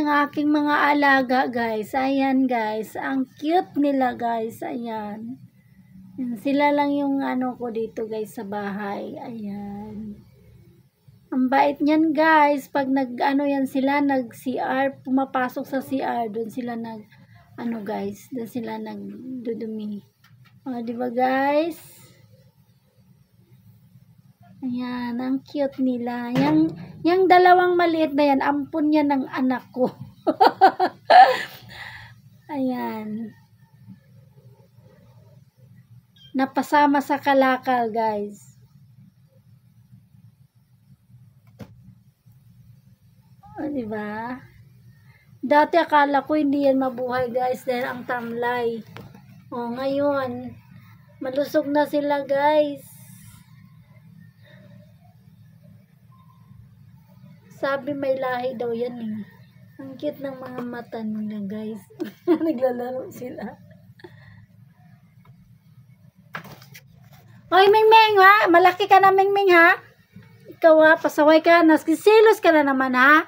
aking mga alaga, guys. Ayan, guys. Ang cute nila, guys. Ayan. Sila lang yung ano ko dito, guys, sa bahay. Ayan. Ang bait niyan, guys. Pag nag-ano yan sila, nag-CR, pumapasok sa CR, doon sila guys, doon sila nagdudumi. O, di ba, guys? Ayan, ang cute nila. Yung dalawang maliit na yan, ampun yan ng anak ko. Ayan. Napasama sa kalakal, guys. O, diba? Dati akala ko hindi yan mabuhay, guys, dahil ang tamlay. O, ngayon, malusog na sila, guys. Sabi may lahi daw yan eh. Ang cute ng mga mata nila, guys. Naglalaro sila. Hoy, Mingming, ha? Malaki ka na, Mingming, ha? Ikaw, ha? Pasaway ka. Naskisilos ka na naman, ha?